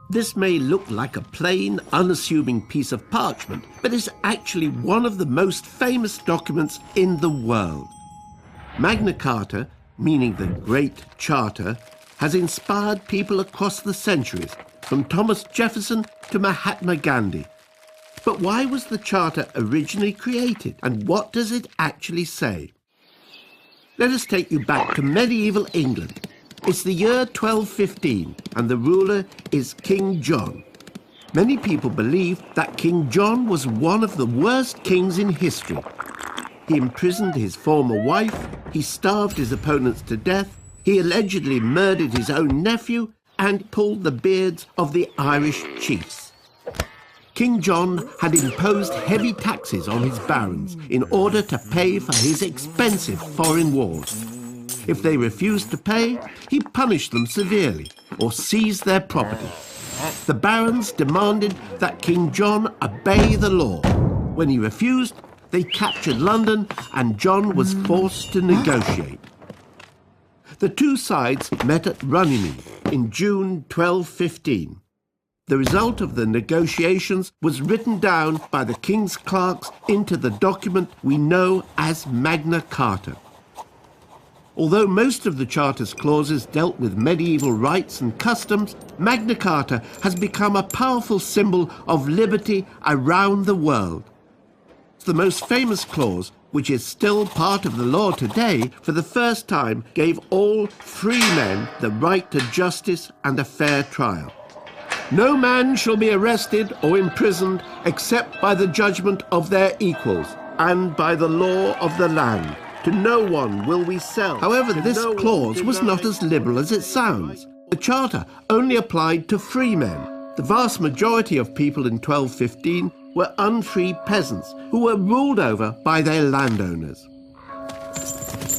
This may look like a plain, unassuming piece of parchment, but it's actually one of the most famous documents in the world. Magna Carta, meaning the Great Charter, has inspired people across the centuries, from Thomas Jefferson to Mahatma Gandhi. But why was the Charter originally created, and what does it actually say? Let us take you back to medieval England. It's the year 1215, and the ruler is King John. Many people believe that King John was one of the worst kings in history. He imprisoned his former wife, he starved his opponents to death, he allegedly murdered his own nephew, and pulled the beards of the Irish chiefs. King John had imposed heavy taxes on his barons in order to pay for his expensive foreign wars. If they refused to pay, he punished them severely or seized their property. The barons demanded that King John obey the law. When he refused, they captured London and John was forced to negotiate. The two sides met at Runnymede in June 1215. The result of the negotiations was written down by the king's clerks into the document we know as Magna Carta. Although most of the Charter's clauses dealt with medieval rights and customs, Magna Carta has become a powerful symbol of liberty around the world. The most famous clause, which is still part of the law today, for the first time gave all free men the right to justice and a fair trial. No man shall be arrested or imprisoned except by the judgment of their equals and by the law of the land. To no one will we sell. However, this clause was not as liberal as it sounds. The Charter only applied to free men. The vast majority of people in 1215 were unfree peasants who were ruled over by their landowners.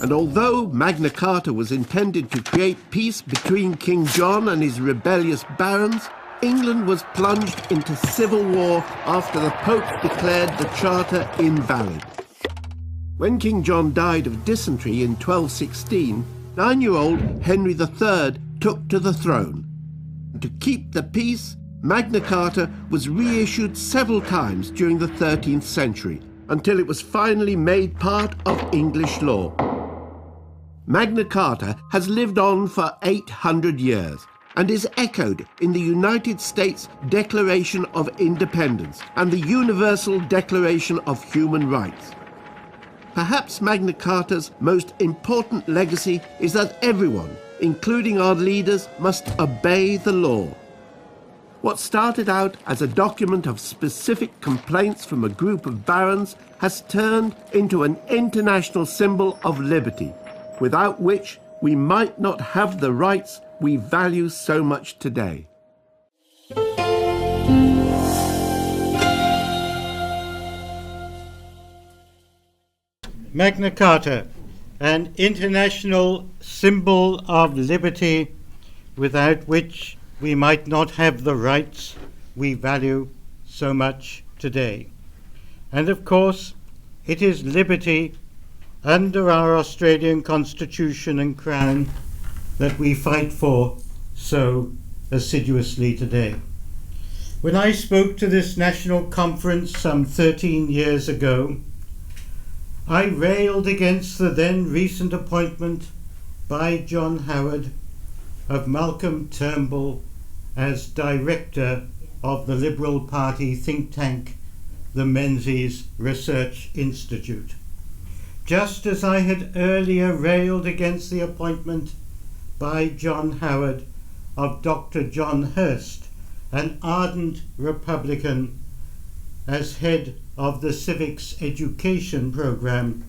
And although Magna Carta was intended to create peace between King John and his rebellious barons, England was plunged into civil war after the Pope declared the Charter invalid. When King John died of dysentery in 1216, 9-year-old Henry III took to the throne. To keep the peace, Magna Carta was reissued several times during the 13th century, until it was finally made part of English law. Magna Carta has lived on for 800 years and is echoed in the United States Declaration of Independence and the Universal Declaration of Human Rights. Perhaps Magna Carta's most important legacy is that everyone, including our leaders, must obey the law. What started out as a document of specific complaints from a group of barons has turned into an international symbol of liberty, without which we might not have the rights we value so much today. Magna Carta, an international symbol of liberty, without which we might not have the rights we value so much today. And of course, it is liberty under our Australian Constitution and Crown that we fight for so assiduously today. When I spoke to this national conference some 13 years ago, I railed against the then recent appointment by John Howard of Malcolm Turnbull as director of the Liberal Party think tank, the Menzies Research Institute. Just as I had earlier railed against the appointment by John Howard of Dr. John Hurst, an ardent Republican, as head of the civics education program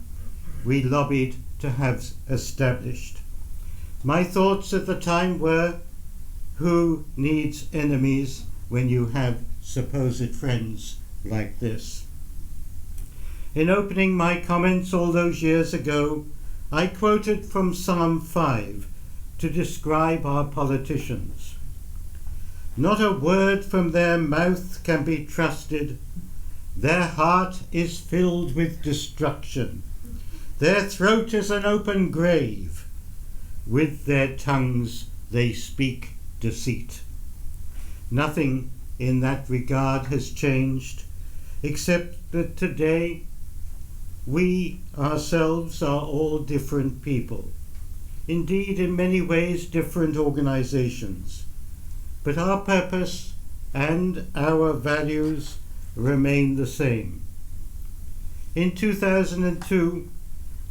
we lobbied to have established. My thoughts at the time were, who needs enemies when you have supposed friends like this? In opening my comments all those years ago, I quoted from Psalm 5 to describe our politicians. Not a word from their mouth can be trusted. Their heart is filled with destruction. Their throat is an open grave. With their tongues they speak deceit. Nothing in that regard has changed, except that today we ourselves are all different people. Indeed, in many ways, different organizations. But our purpose and our values remain the same. In 2002,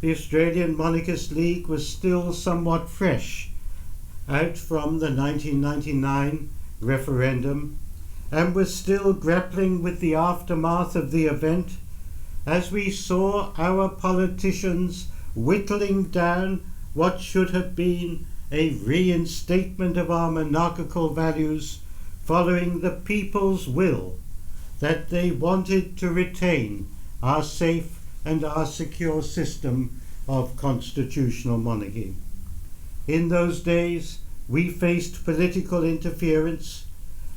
the Australian Monarchist League was still somewhat fresh out from the 1999 referendum and was still grappling with the aftermath of the event as we saw our politicians whittling down what should have been a reinstatement of our monarchical values following the people's will that they wanted to retain our safe and our secure system of constitutional monarchy. In those days, we faced political interference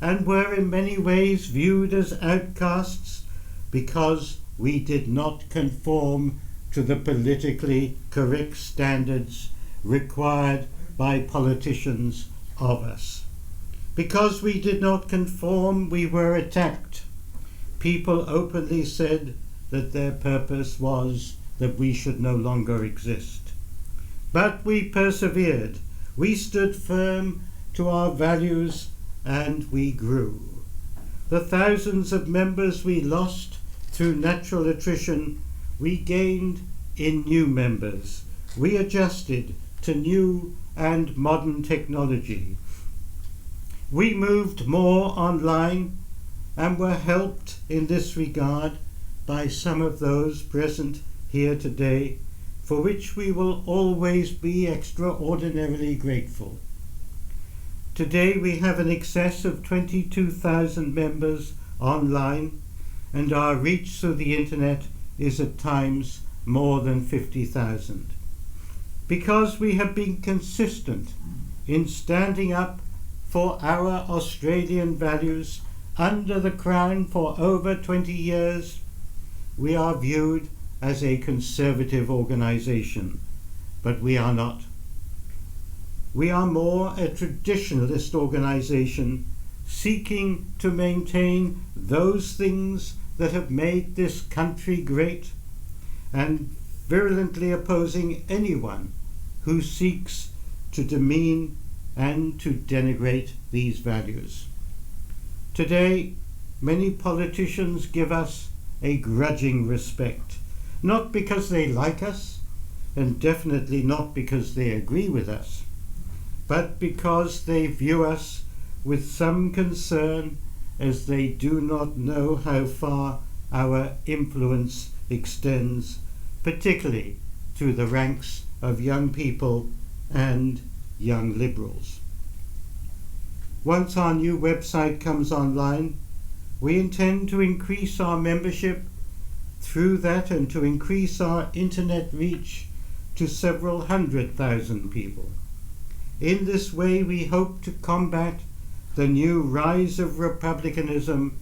and were in many ways viewed as outcasts because we did not conform to the politically correct standards required by politicians of us. Because we did not conform, we were attacked. People openly said that their purpose was that we should no longer exist. But we persevered. We stood firm to our values and we grew. The thousands of members we lost through natural attrition, we gained in new members. We adjusted to new and modern technology. We moved more online and were helped in this regard by some of those present here today, for which we will always be extraordinarily grateful. Today we have an excess of 22,000 members online, and our reach through the internet is at times more than 50,000. Because we have been consistent in standing up for our Australian values under the Crown for over 20 years, we are viewed as a conservative organisation, but we are not. We are more a traditionalist organisation seeking to maintain those things that have made this country great and virulently opposing anyone who seeks to demean and to denigrate these values. Today, many politicians give us a grudging respect, not because they like us, and definitely not because they agree with us, but because they view us with some concern as they do not know how far our influence extends, particularly through the ranks of young people and young liberals. Once our new website comes online, we intend to increase our membership through that and to increase our internet reach to several 100,000 people. In this way, we hope to combat the new rise of republicanism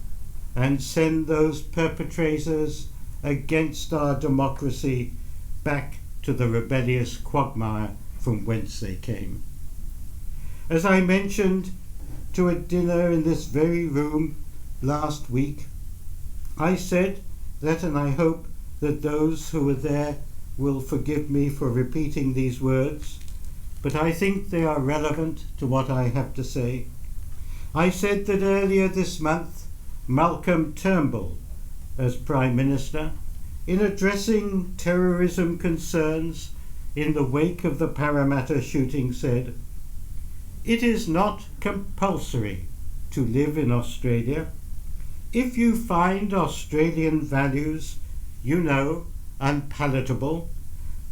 and send those perpetrators against our democracy back to the rebellious quagmire from whence they came. As I mentioned to a dinner in this very room last week, I said that, and I hope that those who were there will forgive me for repeating these words, but I think they are relevant to what I have to say. I said that earlier this month, Malcolm Turnbull, as Prime Minister, in addressing terrorism concerns in the wake of the Parramatta shooting, said, "It is not compulsory to live in Australia. If you find Australian values, unpalatable,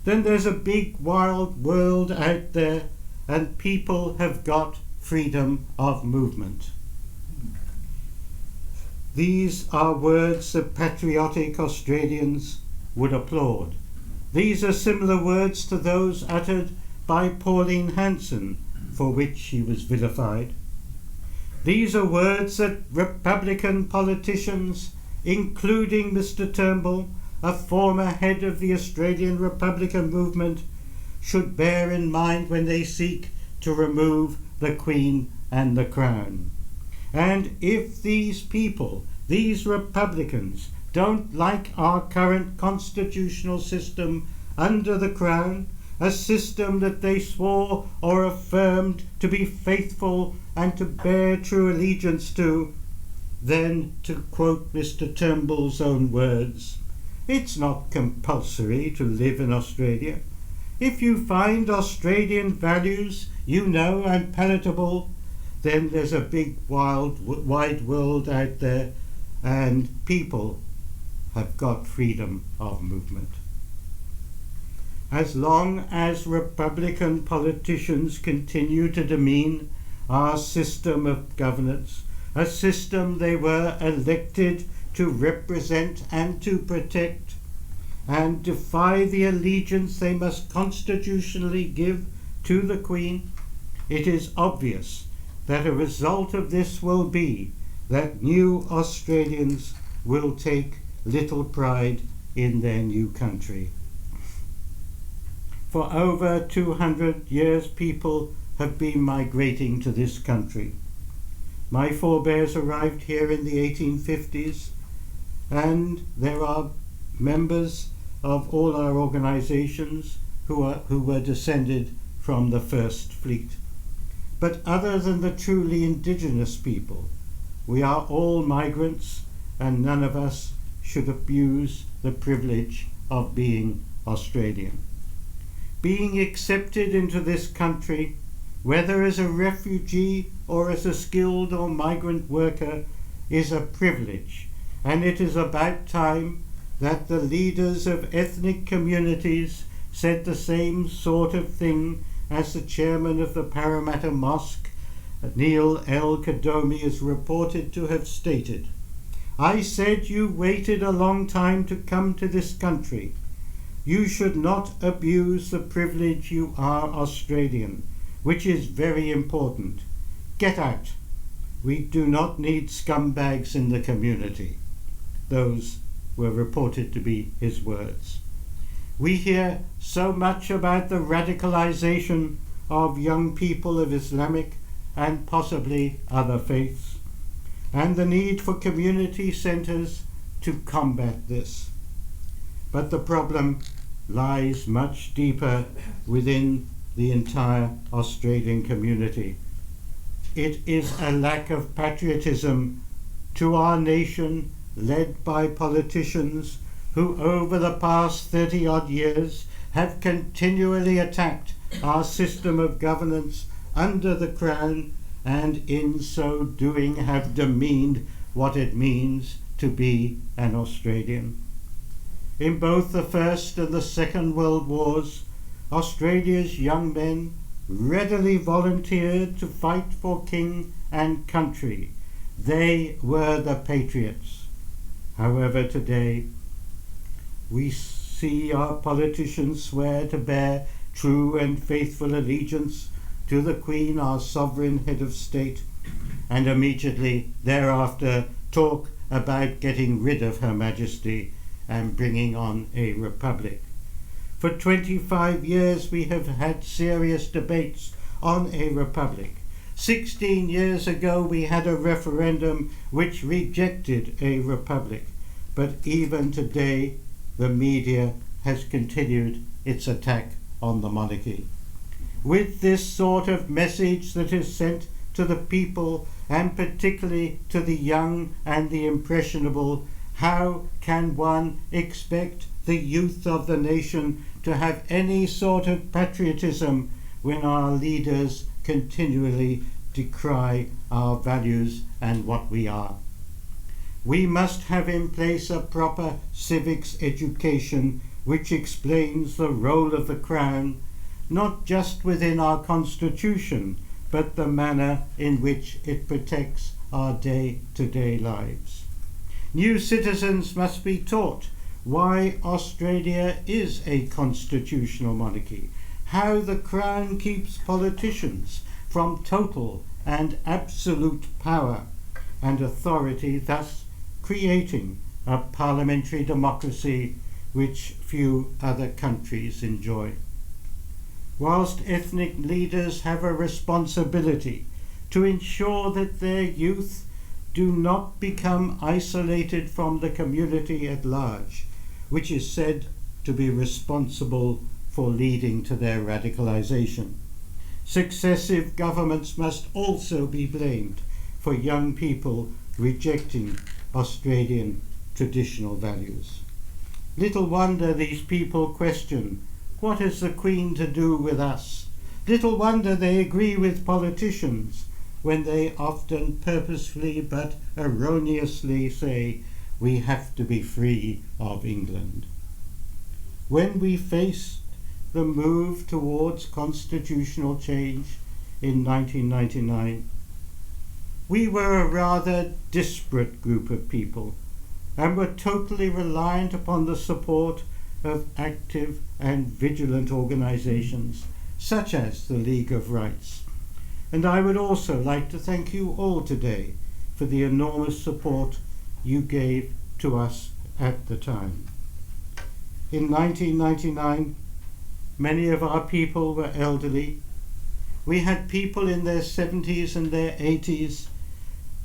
then there's a big wild world out there and people have got freedom of movement." These are words that patriotic Australians would applaud. These are similar words to those uttered by Pauline Hanson, for which she was vilified. These are words that Republican politicians, including Mr. Turnbull, a former head of the Australian Republican movement, should bear in mind when they seek to remove the Queen and the Crown. And if these people, these Republicans, don't like our current constitutional system under the Crown, a system that they swore or affirmed to be faithful and to bear true allegiance to, then, to quote Mr. Turnbull's own words, it's not compulsory to live in Australia. If you find Australian values you know and palatable, then there's a big wide world out there, and people have got freedom of movement. As long as Republican politicians continue to demean our system of governance, a system they were elected to represent and to protect, and defy the allegiance they must constitutionally give to the Queen, it is obvious that a result of this will be that new Australians will take little pride in their new country. For over 200 years, people have been migrating to this country. My forebears arrived here in the 1850s, and there are members of all our organizations who were descended from the First Fleet. But other than the truly indigenous people, we are all migrants, and none of us should abuse the privilege of being Australian. Being accepted into this country, whether as a refugee or as a skilled or migrant worker, is a privilege, and it is about time that the leaders of ethnic communities said the same sort of thing as the chairman of the Parramatta Mosque, Neil El Kadomi, is reported to have stated. I said you waited a long time to come to this country. You should not abuse the privilege you are Australian, which is very important. Get out. We do not need scumbags in the community. Those were reported to be his words. We hear so much about the radicalization of young people of Islamic and possibly other faiths, and the need for community centres to combat this. But the problem lies much deeper within the entire Australian community. It is a lack of patriotism to our nation, led by politicians who over the past 30-odd years have continually attacked our system of governance under the Crown, and in so doing have demeaned what it means to be an Australian. In both the First and the Second World Wars, Australia's young men readily volunteered to fight for king and country. They were the patriots. However, today we see our politicians swear to bear true and faithful allegiance to the Queen, our sovereign head of state, and immediately thereafter talk about getting rid of Her Majesty and bringing on a republic. For 25 years we have had serious debates on a republic. 16 years ago we had a referendum which rejected a republic, but even today the media has continued its attack on the monarchy. With this sort of message that is sent to the people, and particularly to the young and the impressionable, how can one expect the youth of the nation to have any sort of patriotism when our leaders continually decry our values and what we are? We must have in place a proper civics education which explains the role of the Crown, not just within our Constitution, but the manner in which it protects our day-to-day lives. New citizens must be taught why Australia is a constitutional monarchy, how the Crown keeps politicians from total and absolute power and authority, thus creating a parliamentary democracy which few other countries enjoy. Whilst ethnic leaders have a responsibility to ensure that their youth do not become isolated from the community at large, which is said to be responsible for leading to their radicalization. Successive governments must also be blamed for young people rejecting Australian traditional values. Little wonder these people question, what has the Queen to do with us? Little wonder they agree with politicians when they often purposefully but erroneously say, we have to be free of England. When we faced the move towards constitutional change in 1999, we were a rather disparate group of people and were totally reliant upon the support of active and vigilant organizations such as the League of Rights. And I would also like to thank you all today for the enormous support you gave to us at the time. In 1999, many of our people were elderly. We had people in their 70s and their 80s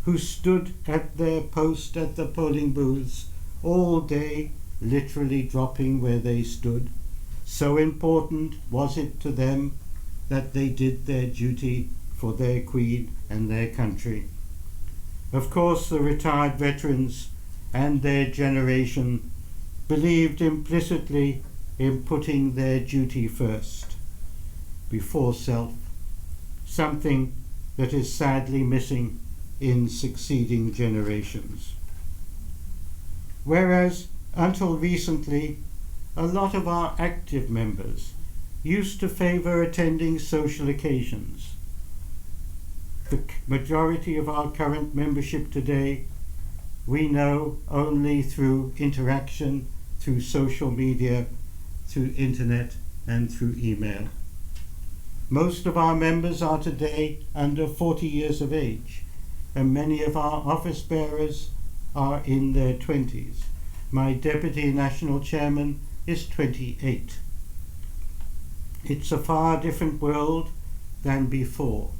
who stood at their post at the polling booths all day, literally dropping where they stood. So important was it to them that they did their duty for their Queen and their country. Of course, the retired veterans and their generation believed implicitly in putting their duty first, before self, something that is sadly missing in succeeding generations. Whereas, until recently, a lot of our active members used to favour attending social occasions. The majority of our current membership today we know only through interaction, through social media, through internet and through email. Most of our members are today under 40 years of age, and many of our office bearers are in their 20s. My Deputy National Chairman is 28. It's a far different world than before,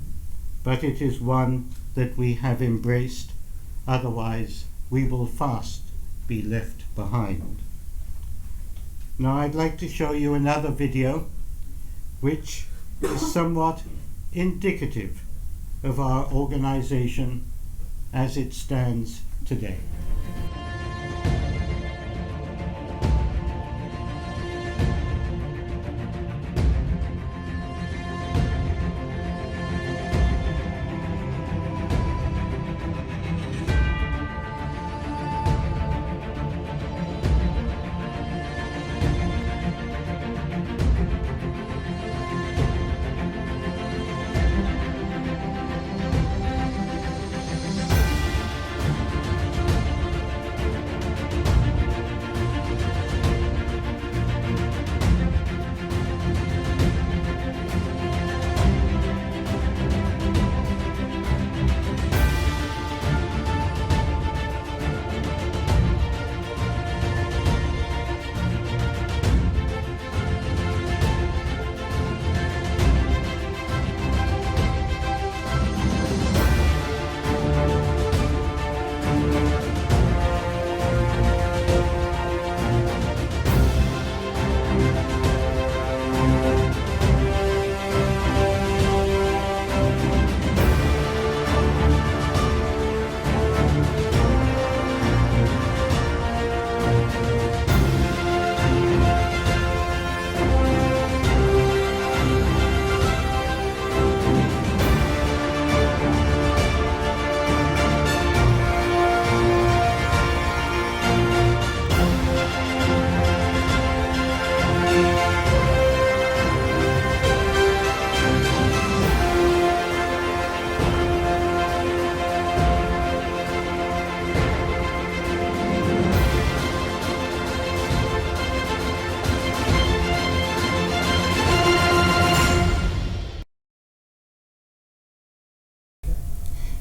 but it is one that we have embraced, otherwise we will fast be left behind. Now I'd like to show you another video which is somewhat indicative of our organization as it stands today.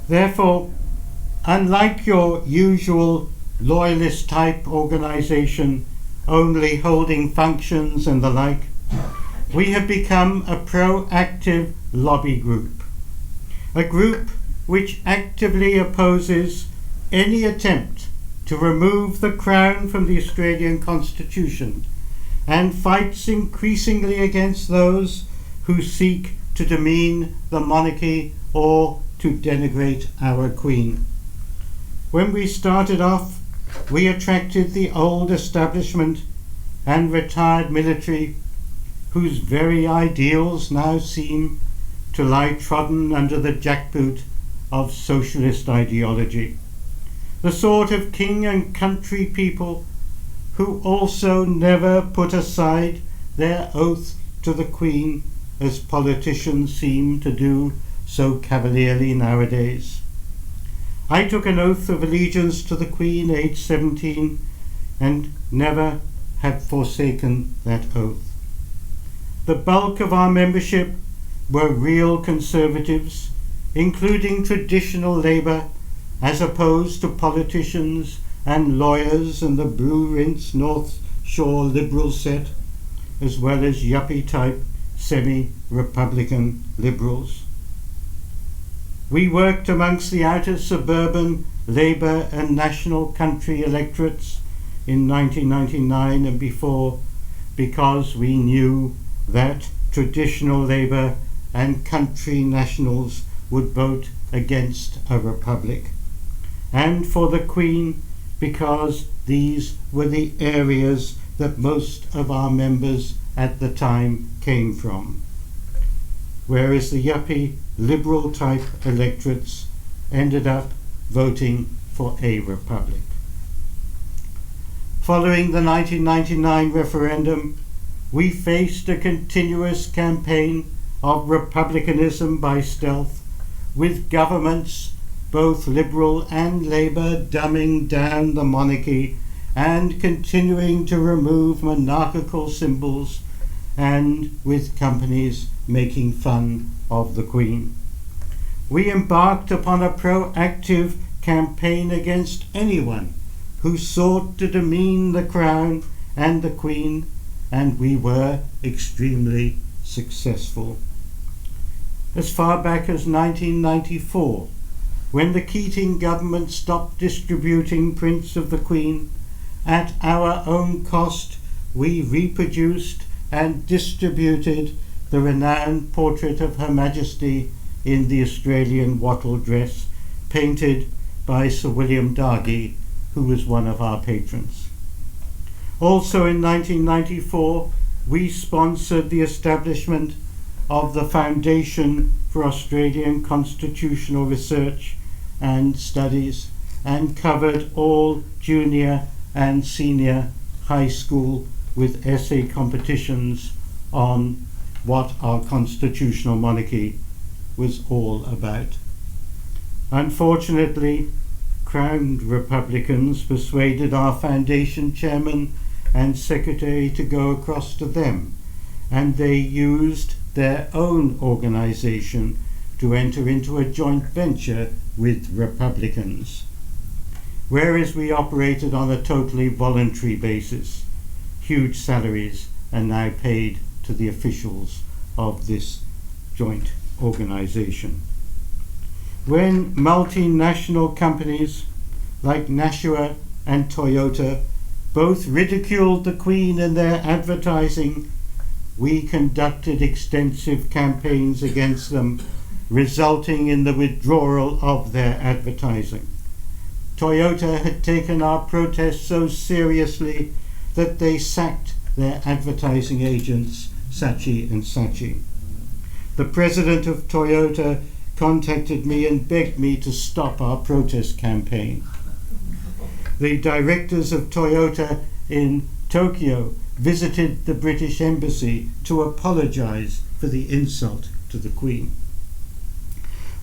Therefore, unlike your usual loyalist type organization only holding functions and the like, we have become a proactive lobby group, a group which actively opposes any attempt to remove the Crown from the Australian Constitution and fights increasingly against those who seek to demean the monarchy or to denigrate our Queen. When we started off, we attracted the old establishment and retired military, whose very ideals now seem to lie trodden under the jackboot of socialist ideology. The sort of king and country people who also never put aside their oath to the Queen as politicians seem to do so cavalierly nowadays. I took an oath of allegiance to the Queen aged 17 and never have forsaken that oath. The bulk of our membership were real conservatives, including traditional Labour, as opposed to politicians and lawyers and the blue-rinse North Shore Liberal set, as well as yuppie-type semi-Republican Liberals. We worked amongst the outer suburban Labour and National Country electorates in 1999 and before because we knew that traditional Labour and country nationals would vote against a republic, and for the Queen because these were the areas that most of our members at the time came from, whereas the yuppie liberal type electorates ended up voting for a republic. Following the 1999 referendum, we faced a continuous campaign of republicanism by stealth, with governments, both Liberal and Labour, dumbing down the monarchy and continuing to remove monarchical symbols, and with companies making fun of the Queen. We embarked upon a proactive campaign against anyone who sought to demean the Crown and the Queen, and we were extremely successful. As far back as 1994, when the Keating government stopped distributing prints of the Queen, at our own cost we reproduced and distributed the renowned portrait of Her Majesty in the Australian wattle dress, painted by Sir William Dargie, who was one of our patrons. Also in 1994, we sponsored the establishment of the Foundation for Australian Constitutional Research and Studies, and covered all junior and senior high school with essay competitions on what our constitutional monarchy was all about. Unfortunately, crowned Republicans persuaded our foundation chairman and secretary to go across to them, and they used their own organization to enter into a joint venture with Republicans, whereas we operated on a totally voluntary basis. Huge salaries are now paid to the officials of this joint organization. When multinational companies like Nashua and Toyota both ridiculed the Queen in their advertising, we conducted extensive campaigns against them, resulting in the withdrawal of their advertising. Toyota had taken our protests so seriously that they sacked their advertising agents, Saatchi and Saatchi. The president of Toyota contacted me and begged me to stop our protest campaign. The directors of Toyota in Tokyo visited the British Embassy to apologize for the insult to the Queen.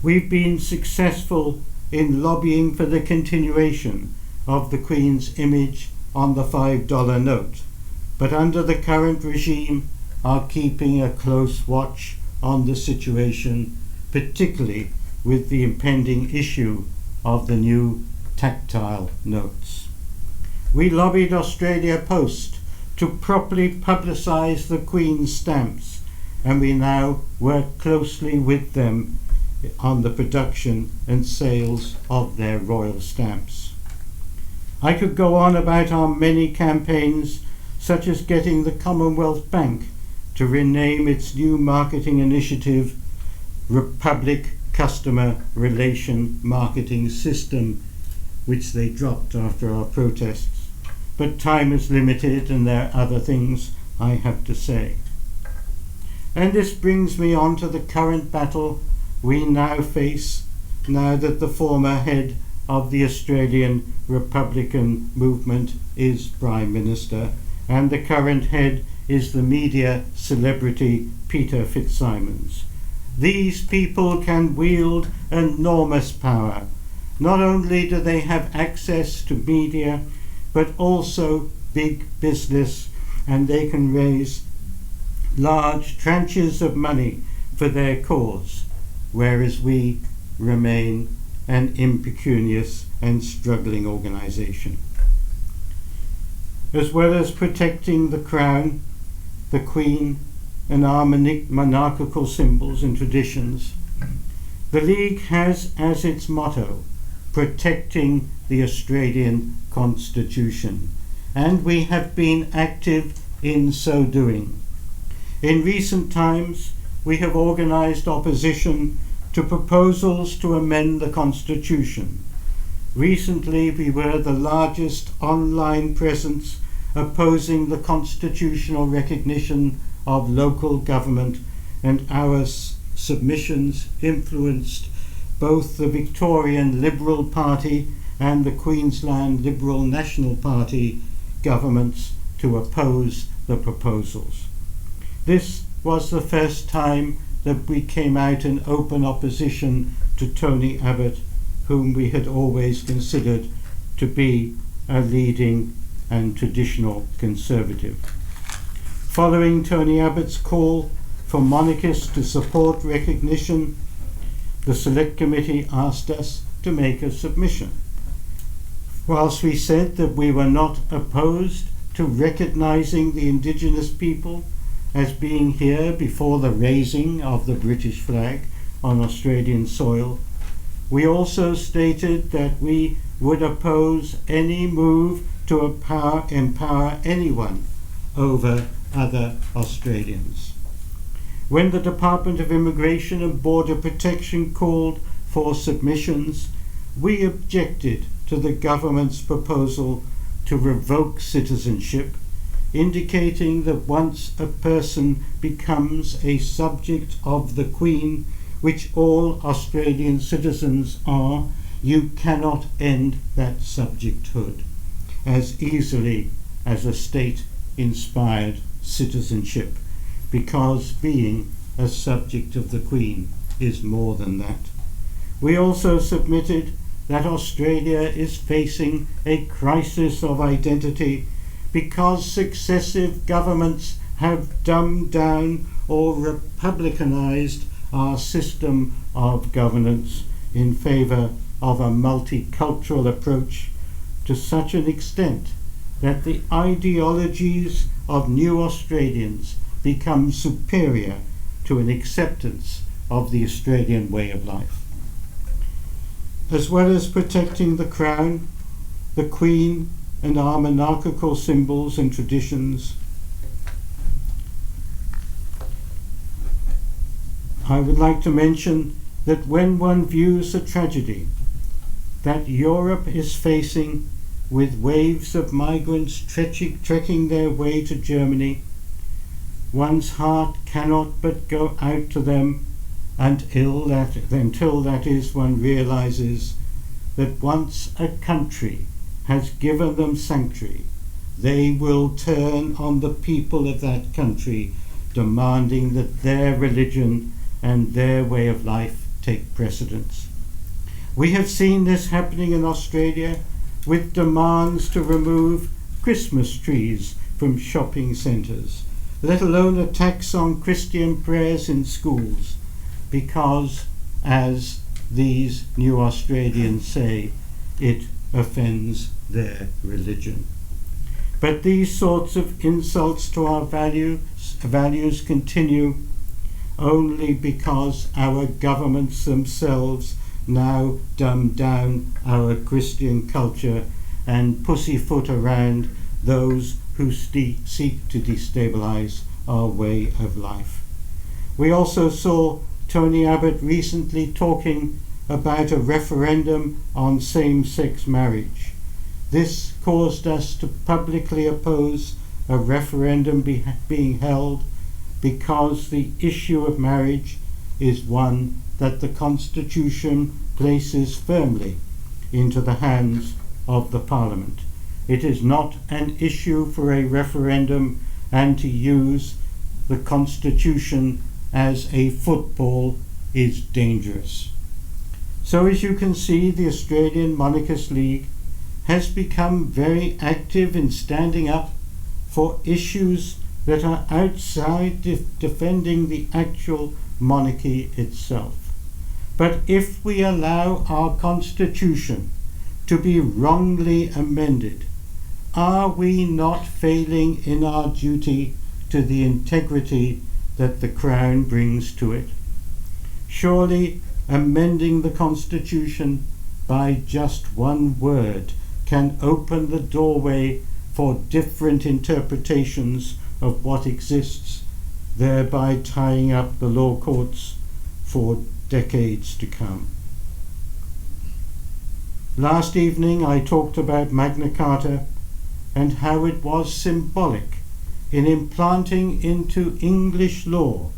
We've been successful in lobbying for the continuation of the Queen's image on the $5 note, but under the current regime are keeping a close watch on the situation, particularly with the impending issue of the new tactile notes. We lobbied Australia Post to properly publicise the Queen's stamps, and we now work closely with them on the production and sales of their royal stamps. I could go on about our many campaigns, such as getting the Commonwealth Bank to rename its new marketing initiative Republic Customer Relation Marketing System, which they dropped after our protests. But time is limited and there are other things I have to say. And this brings me on to the current battle we now face, now that the former head of the Australian Republican movement is Prime Minister, and the current head is the media celebrity Peter Fitzsimons. These people can wield enormous power. Not only do they have access to media, but also big business, and they can raise large tranches of money for their cause, whereas we remain an impecunious and struggling organisation. As well as protecting the crown, the Queen, and our monarchical symbols and traditions, the League has as its motto, protecting the Australian Constitution, and we have been active in so doing. In recent times, we have organised opposition to proposals to amend the Constitution. Recently, we were the largest online presence opposing the constitutional recognition of local government, and our submissions influenced both the Victorian Liberal Party and the Queensland Liberal National Party governments to oppose the proposals. This was the first time that we came out in open opposition to Tony Abbott, whom we had always considered to be a leading and traditional Conservative. Following Tony Abbott's call for monarchists to support recognition, the Select Committee asked us to make a submission. Whilst we said that we were not opposed to recognising the Indigenous people as being here before the raising of the British flag on Australian soil, we also stated that we would oppose any move to empower anyone over other Australians. When the Department of Immigration and Border Protection called for submissions, we objected to the government's proposal to revoke citizenship, indicating that once a person becomes a subject of the Queen, which all Australian citizens are, you cannot end that subjecthood as easily as a state-inspired citizenship, because being a subject of the Queen is more than that. We also submitted that Australia is facing a crisis of identity because successive governments have dumbed down or republicanized our system of governance in favour of a multicultural approach to such an extent that the ideologies of new Australians become superior to an acceptance of the Australian way of life. As well as protecting the Crown, the Queen, and our monarchical symbols and traditions, I would like to mention that when one views the tragedy that Europe is facing with waves of migrants trekking their way to Germany, one's heart cannot but go out to them until one realizes that once a country has given them sanctuary, they will turn on the people of that country, demanding that their religion and their way of life take precedence. We have seen this happening in Australia with demands to remove Christmas trees from shopping centres, let alone attacks on Christian prayers in schools, because, as these new Australians say, it offends their religion. But these sorts of insults to our values continue, only because our governments themselves now dumb down our Christian culture and pussyfoot around those who seek to destabilize our way of life. We also saw Tony Abbott recently talking about a referendum on same-sex marriage. This caused us to publicly oppose a referendum being held because the issue of marriage is one that the Constitution places firmly into the hands of the Parliament. It is not an issue for a referendum and to use the Constitution as a football is dangerous. So as you can see, the Australian Monarchist League has become very active in standing up for issues that are outside defending the actual monarchy itself. But if we allow our Constitution to be wrongly amended, are we not failing in our duty to the integrity that the Crown brings to it? Surely amending the Constitution by just one word can open the doorway for different interpretations of what exists, thereby tying up the law courts for decades to come. Last evening I talked about Magna Carta and how it was symbolic in implanting into English law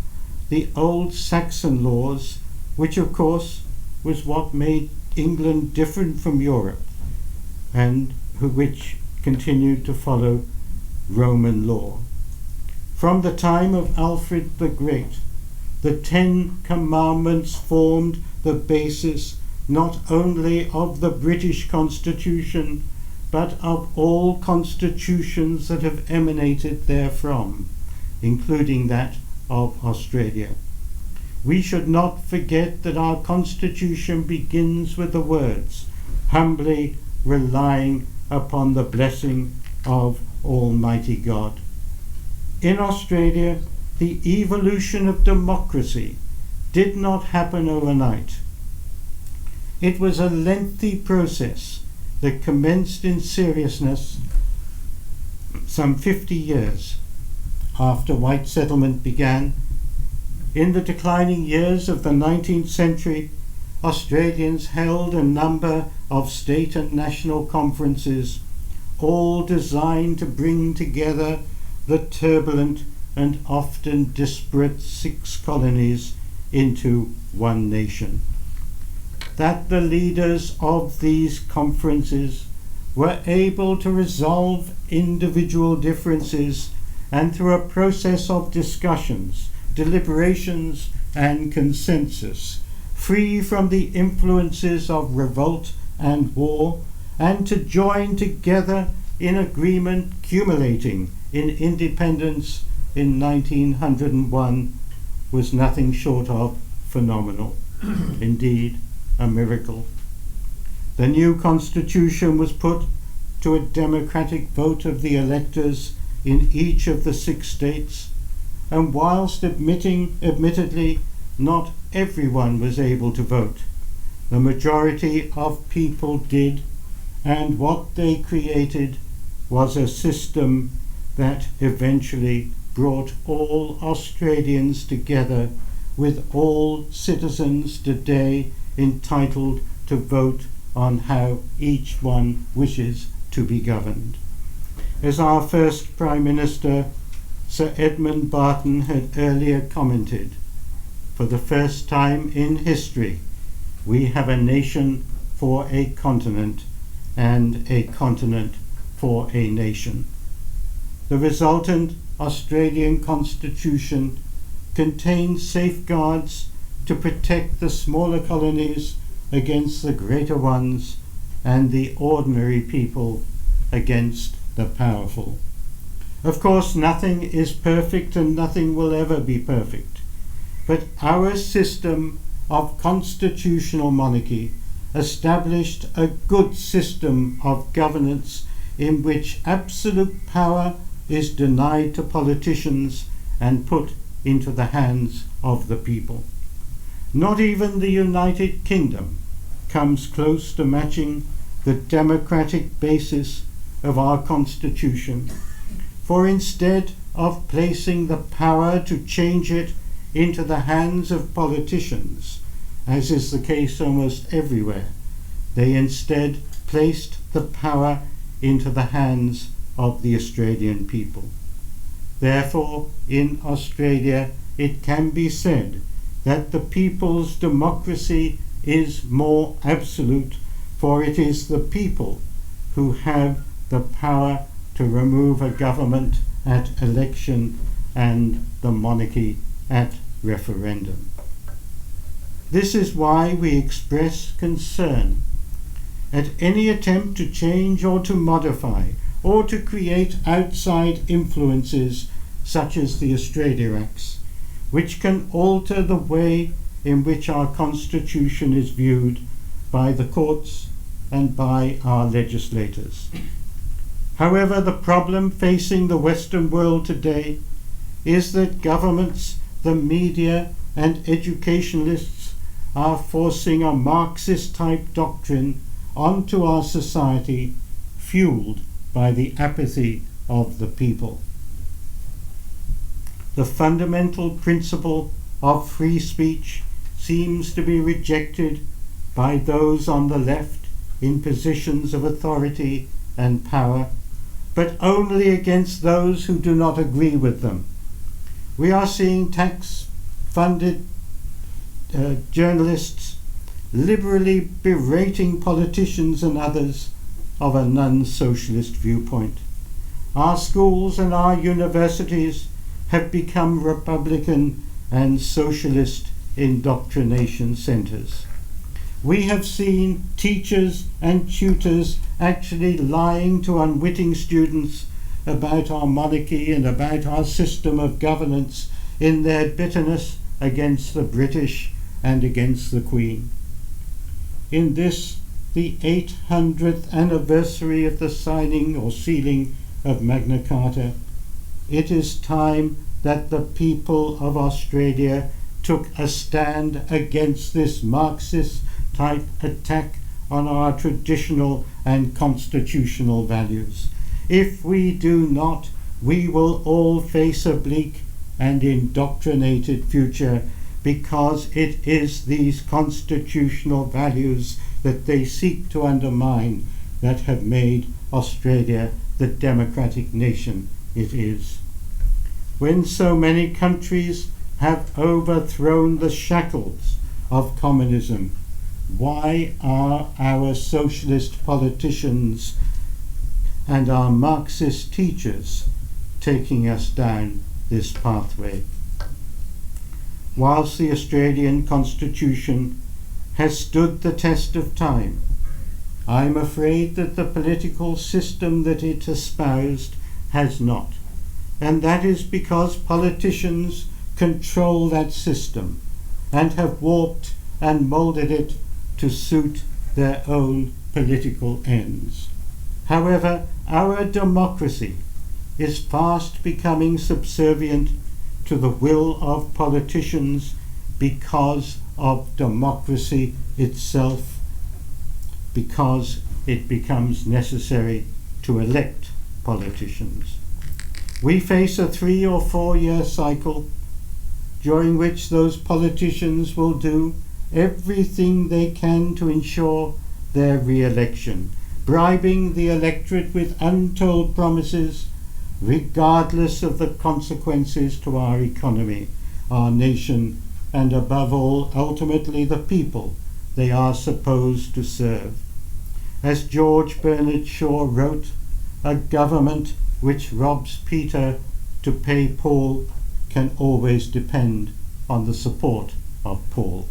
the old Saxon laws, which of course was what made England different from Europe, and which continued to follow Roman law. From the time of Alfred the Great, the 10 Commandments formed the basis not only of the British Constitution, but of all constitutions that have emanated therefrom, including that of Australia. We should not forget that our Constitution begins with the words, humbly relying upon the blessing of Almighty God. In Australia, the evolution of democracy did not happen overnight. It was a lengthy process that commenced in seriousness some 50 years after white settlement began. In the declining years of the 19th century, Australians held a number of state and national conferences, all designed to bring together the turbulent and often disparate 6 colonies into one nation. That the leaders of these conferences were able to resolve individual differences and through a process of discussions, deliberations and consensus, free from the influences of revolt and war, and to join together in agreement culminating in independence in 1901 was nothing short of phenomenal. Indeed, a miracle. The new constitution was put to a democratic vote of the electors in each of the 6 states, and whilst admittedly not everyone was able to vote, the majority of people did, and what they created was a system that eventually brought all Australians together, with all citizens today entitled to vote on how each one wishes to be governed. As our first Prime Minister, Sir Edmund Barton, had earlier commented, for the first time in history, we have a nation for a continent and a continent for a nation. The resultant Australian Constitution contains safeguards to protect the smaller colonies against the greater ones and the ordinary people against the powerful. Of course, nothing is perfect and nothing will ever be perfect, but our system of constitutional monarchy established a good system of governance in which absolute power is denied to politicians and put into the hands of the people. Not even the United Kingdom comes close to matching the democratic basis of our Constitution, for instead of placing the power to change it into the hands of politicians, as is the case almost everywhere, they instead placed the power into the hands of the Australian people. Therefore, in Australia, it can be said that the people's democracy is more absolute, for it is the people who have the power to remove a government at election and the monarchy at referendum. This is why we express concern at any attempt to change or to modify or to create outside influences such as the Australia Acts, which can alter the way in which our Constitution is viewed by the courts and by our legislators. However, the problem facing the Western world today is that governments, the media, and educationalists are forcing a Marxist-type doctrine onto our society, fueled by the apathy of the people. The fundamental principle of free speech seems to be rejected by those on the left in positions of authority and power, but only against those who do not agree with them. We are seeing tax-funded journalists liberally berating politicians and others of a non-socialist viewpoint. Our schools and our universities have become Republican and socialist indoctrination centers. We have seen teachers and tutors actually lying to unwitting students about our monarchy and about our system of governance in their bitterness against the British and against the Queen. In this, the 800th anniversary of the signing or sealing of Magna Carta, it is time that the people of Australia took a stand against this Marxist-type attack on our traditional and constitutional values. If we do not, we will all face a bleak and indoctrinated future, because it is these constitutional values that they seek to undermine that have made Australia the democratic nation it is. When so many countries have overthrown the shackles of communism, why are our socialist politicians and our Marxist teachers taking us down this pathway? Whilst the Australian Constitution has stood the test of time, I am afraid that the political system that it espoused has not, and that is because politicians control that system and have warped and moulded it to suit their own political ends. However, our democracy is fast becoming subservient to the will of politicians because of democracy itself, because it becomes necessary to elect politicians. We face a 3 or 4 year cycle during which those politicians will do everything they can to ensure their re-election, bribing the electorate with untold promises, regardless of the consequences to our economy, our nation, and above all, ultimately the people they are supposed to serve. As George Bernard Shaw wrote, a government which robs Peter to pay Paul can always depend on the support of Paul.